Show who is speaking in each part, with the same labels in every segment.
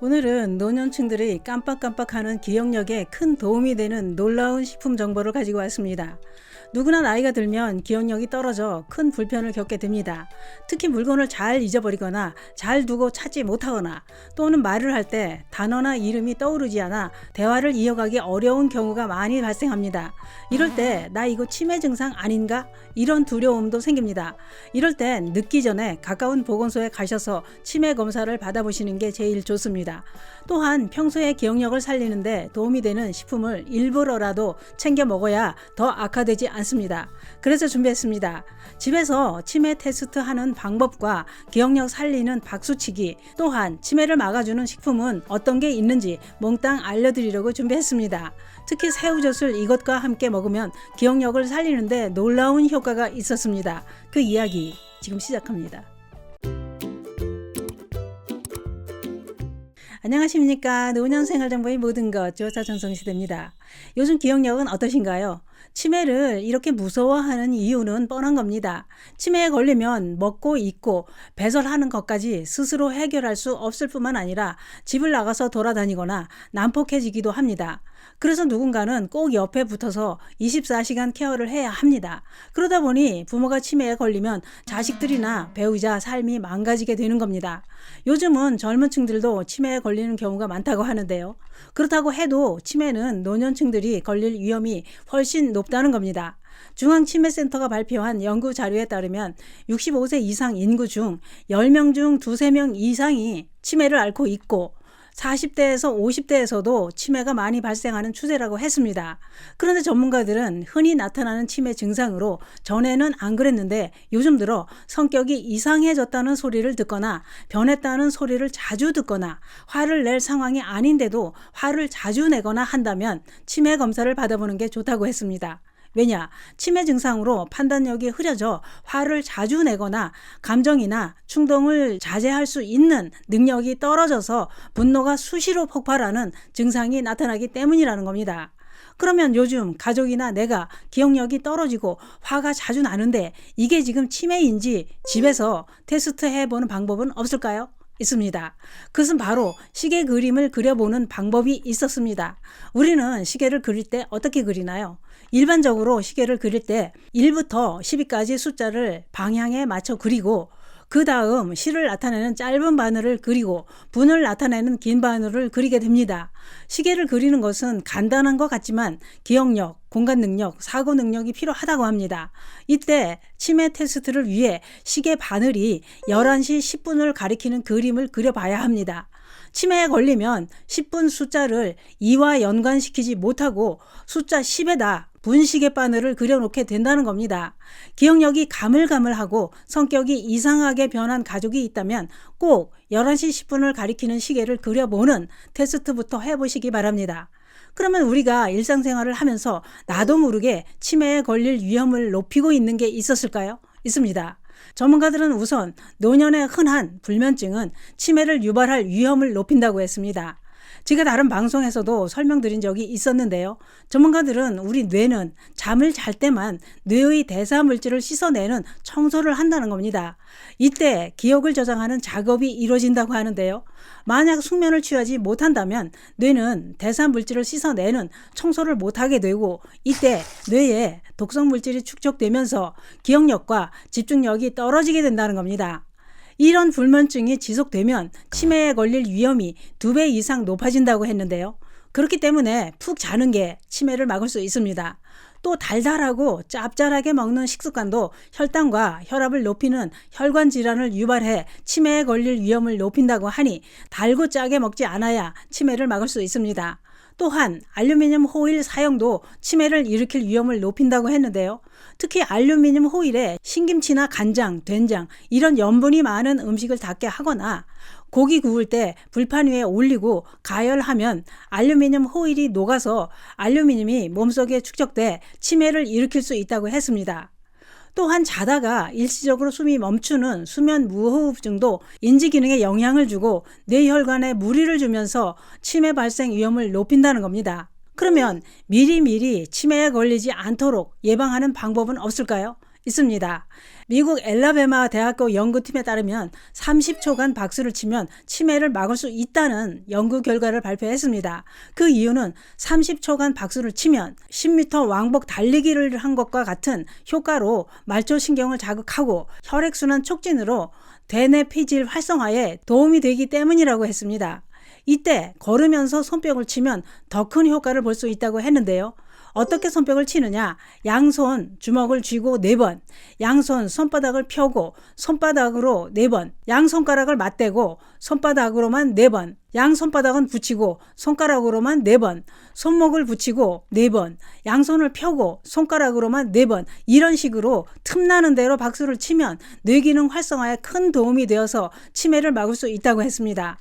Speaker 1: 오늘은 노년층들이 깜빡깜빡하는 기억력에 큰 도움이 되는 놀라운 식품 정보를 가지고 왔습니다. 누구나 나이가 들면 기억력이 떨어져 큰 불편을 겪게 됩니다. 특히 물건을 잘 잊어버리거나 잘 두고 찾지 못하거나 또는 말을 할 때 단어나 이름이 떠오르지 않아 대화를 이어가기 어려운 경우가 많이 발생합니다. 이럴 때 나 이거 치매 증상 아닌가? 이런 두려움도 생깁니다. 이럴 땐 늦기 전에 가까운 보건소에 가셔서 치매 검사를 받아보시는 게 제일 좋습니다. 또한 평소에 기억력을 살리는데 도움이 되는 식품을 일부러라도 챙겨 먹어야 더 악화되지 않습니다. 그래서 준비했습니다. 집에서 치매 테스트 하는 방법과 기억력 살리는 박수치기, 또한 치매를 막아주는 식품은 어떤 게 있는지 몽땅 알려드리려고 준비했습니다. 특히 새우젓을 이것과 함께 먹으면 기억력을 살리는데 놀라운 효과가 있었습니다. 그 이야기 지금 시작합니다. 안녕하십니까. 노년생활정보의 모든 것 조사 전성시대입니다. 요즘 기억력은 어떠신가요? 치매를 이렇게 무서워하는 이유는 뻔한 겁니다. 치매에 걸리면 먹고 입고 배설하는 것까지 스스로 해결할 수 없을 뿐만 아니라 집을 나가서 돌아다니거나 난폭해지기도 합니다. 그래서 누군가는 꼭 옆에 붙어서 24시간 케어를 해야 합니다. 그러다 보니 부모가 치매에 걸리면 자식들이나 배우자 삶이 망가지게 되는 겁니다. 요즘은 젊은 층들도 치매에 걸리는 경우가 많다고 하는데요. 그렇다고 해도 치매는 노년층들이 걸릴 위험이 훨씬 높다는 겁니다. 중앙치매센터가 발표한 연구 자료에 따르면 65세 이상 인구 중 10명 중 2~3명 이상이 치매를 앓고 있고 40대에서 50대에서도 치매가 많이 발생하는 추세라고 했습니다. 그런데 전문가들은 흔히 나타나는 치매 증상으로 전에는 안 그랬는데 요즘 들어 성격이 이상해졌다는 소리를 듣거나 변했다는 소리를 자주 듣거나 화를 낼 상황이 아닌데도 화를 자주 내거나 한다면 치매 검사를 받아보는 게 좋다고 했습니다. 왜냐? 치매 증상으로 판단력이 흐려져 화를 자주 내거나 감정이나 충동을 자제할 수 있는 능력이 떨어져서 분노가 수시로 폭발하는 증상이 나타나기 때문이라는 겁니다. 그러면 요즘 가족이나 내가 기억력이 떨어지고 화가 자주 나는데 이게 지금 치매인지 집에서 테스트 해보는 방법은 없을까요? 있습니다. 그것은 바로 시계 그림을 그려보는 방법이 있었습니다. 우리는 시계를 그릴 때 어떻게 그리나요? 일반적으로 시계를 그릴 때 1부터 10위까지 숫자를 방향에 맞춰 그리고 그 다음 시를 나타내는 짧은 바늘을 그리고 분을 나타내는 긴 바늘을 그리게 됩니다. 시계를 그리는 것은 간단한 것 같지만 기억력, 공간 능력, 사고 능력이 필요하다고 합니다. 이때 치매 테스트를 위해 시계 바늘이 11시 10분을 가리키는 그림을 그려봐야 합니다. 치매에 걸리면 10분 숫자를 2와 연관시키지 못하고 숫자 10에다 분시계 바늘을 그려놓게 된다는 겁니다. 기억력이 가물가물하고 성격이 이상하게 변한 가족이 있다면 꼭 11시 10분을 가리키는 시계를 그려보는 테스트부터 해보시기 바랍니다. 그러면 우리가 일상생활을 하면서 나도 모르게 치매에 걸릴 위험을 높이고 있는 게 있었을까요? 있습니다. 전문가들은 우선 노년의 흔한 불면증은 치매를 유발할 위험을 높인다고 했습니다. 제가 다른 방송에서도 설명드린 적이 있었는데요. 전문가들은 우리 뇌는 잠을 잘 때만 뇌의 대사 물질을 씻어내는 청소를 한다는 겁니다. 이때 기억을 저장하는 작업이 이루어진다고 하는데요. 만약 숙면을 취하지 못한다면 뇌는 대사 물질을 씻어내는 청소를 못하게 되고 이때 뇌에 독성 물질이 축적되면서 기억력과 집중력이 떨어지게 된다는 겁니다. 이런 불면증이 지속되면 치매에 걸릴 위험이 2배 이상 높아진다고 했는데요. 그렇기 때문에 푹 자는 게 치매를 막을 수 있습니다. 또 달달하고 짭짤하게 먹는 식습관도 혈당과 혈압을 높이는 혈관 질환을 유발해 치매에 걸릴 위험을 높인다고 하니 달고 짜게 먹지 않아야 치매를 막을 수 있습니다. 또한 알루미늄 호일 사용도 치매를 일으킬 위험을 높인다고 했는데요. 특히 알루미늄 호일에 신김치나 간장, 된장 이런 염분이 많은 음식을 닿게 하거나 고기 구울 때 불판 위에 올리고 가열하면 알루미늄 호일이 녹아서 알루미늄이 몸속에 축적돼 치매를 일으킬 수 있다고 했습니다. 또한 자다가 일시적으로 숨이 멈추는 수면 무호흡증도 인지 기능에 영향을 주고 뇌혈관에 무리를 주면서 치매 발생 위험을 높인다는 겁니다. 그러면 미리미리 치매에 걸리지 않도록 예방하는 방법은 없을까요? 있습니다. 미국 엘라베마 대학교 연구팀에 따르면 30초간 박수를 치면 치매를 막을 수 있다는 연구 결과를 발표했습니다. 그 이유는 30초간 박수를 치면 10m 왕복 달리기를 한 것과 같은 효과로 말초신경을 자극하고 혈액순환 촉진으로 대뇌 피질 활성화에 도움이 되기 때문이라고 했습니다. 이때 걸으면서 손뼉을 치면 더 큰 효과를 볼 수 있다고 했는데요. 어떻게 손뼉을 치느냐? 양손 주먹을 쥐고 4번, 양손 손바닥을 펴고 손바닥으로 4번, 양손가락을 맞대고 손바닥으로만 4번, 양손바닥은 붙이고 손가락으로만 4번, 손목을 붙이고 4번, 양손을 펴고 손가락으로만 4번, 이런 식으로 틈나는 대로 박수를 치면 뇌기능 활성화에 큰 도움이 되어서 치매를 막을 수 있다고 했습니다.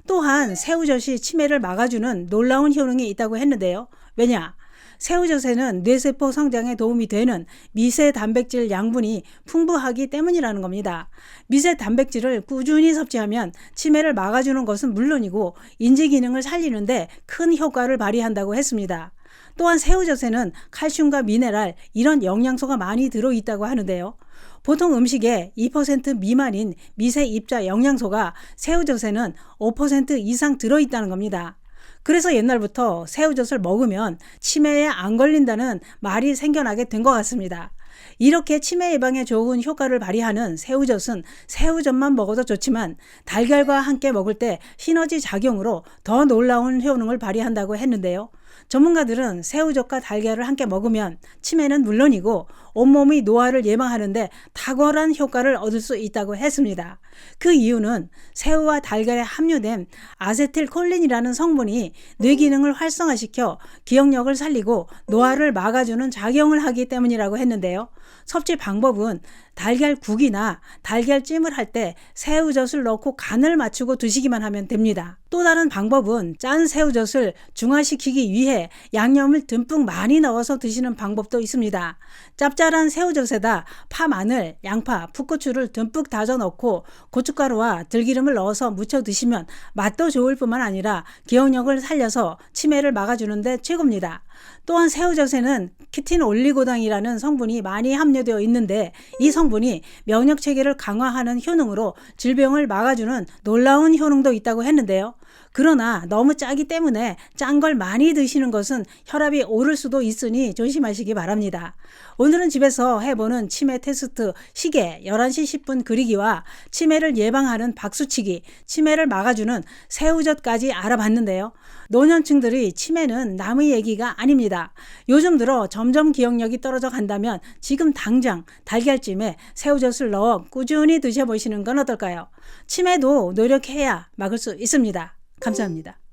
Speaker 1: 또한 새우젓이 치매를 막아주는 놀라운 효능이 있다고 했는데요. 왜냐? 새우젓에는 뇌세포 성장에 도움이 되는 미세 단백질 양분이 풍부하기 때문이라는 겁니다. 미세 단백질을 꾸준히 섭취하면 치매를 막아주는 것은 물론이고 인지 기능을 살리는데 큰 효과를 발휘한다고 했습니다. 또한 새우젓에는 칼슘과 미네랄 이런 영양소가 많이 들어있다고 하는데요. 보통 음식에 2% 미만인 미세 입자 영양소가 새우젓에는 5% 이상 들어있다는 겁니다. 그래서 옛날부터 새우젓을 먹으면 치매에 안 걸린다는 말이 생겨나게 된 것 같습니다. 이렇게 치매 예방에 좋은 효과를 발휘하는 새우젓은 새우젓만 먹어도 좋지만 달걀과 함께 먹을 때 시너지 작용으로 더 놀라운 효능을 발휘한다고 했는데요. 전문가들은 새우젓과 달걀을 함께 먹으면 치매는 물론이고 온몸의 노화를 예방하는데 탁월한 효과를 얻을 수 있다고 했습니다. 그 이유는 새우와 달걀에 함유된 아세틸콜린이라는 성분이 뇌기능을 활성화시켜 기억력을 살리고 노화를 막아주는 작용을 하기 때문이라고 했는데요. 섭취 방법은 달걀국이나 달걀찜을 할 때 새우젓을 넣고 간을 맞추고 드시기만 하면 됩니다. 또 다른 방법은 짠 새우젓을 중화시키기 위해 양념을 듬뿍 많이 넣어서 드시는 방법도 있습니다. 짭짤한 새우젓에다 파, 마늘, 양파, 풋고추를 듬뿍 다져 넣고 고춧가루와 들기름을 넣어서 무쳐 드시면 맛도 좋을 뿐만 아니라 기억력을 살려서 치매를 막아주는데 최고입니다. 또한 새우젓에는 키틴 올리고당이라는 성분이 많이 함유되어 있는데 이 성분이 면역 체계를 강화하는 효능으로 질병을 막아주는 놀라운 효능도 있다고 했는데요. 그러나 너무 짜기 때문에 짠 걸 많이 드시는 것은 혈압이 오를 수도 있으니 조심하시기 바랍니다. 오늘은 집에서 해보는 치매 테스트 시계 11시 10분 그리기와 치매를 예방하는 박수치기, 치매를 막아주는 새우젓까지 알아봤는데요. 노년층들의 치매는 남의 얘기가 아닙니다. 요즘 들어 점점 기억력이 떨어져 간다면 지금 당장 달걀찜에 새우젓을 넣어 꾸준히 드셔보시는 건 어떨까요? 치매도 노력해야 막을 수 있습니다. 감사합니다.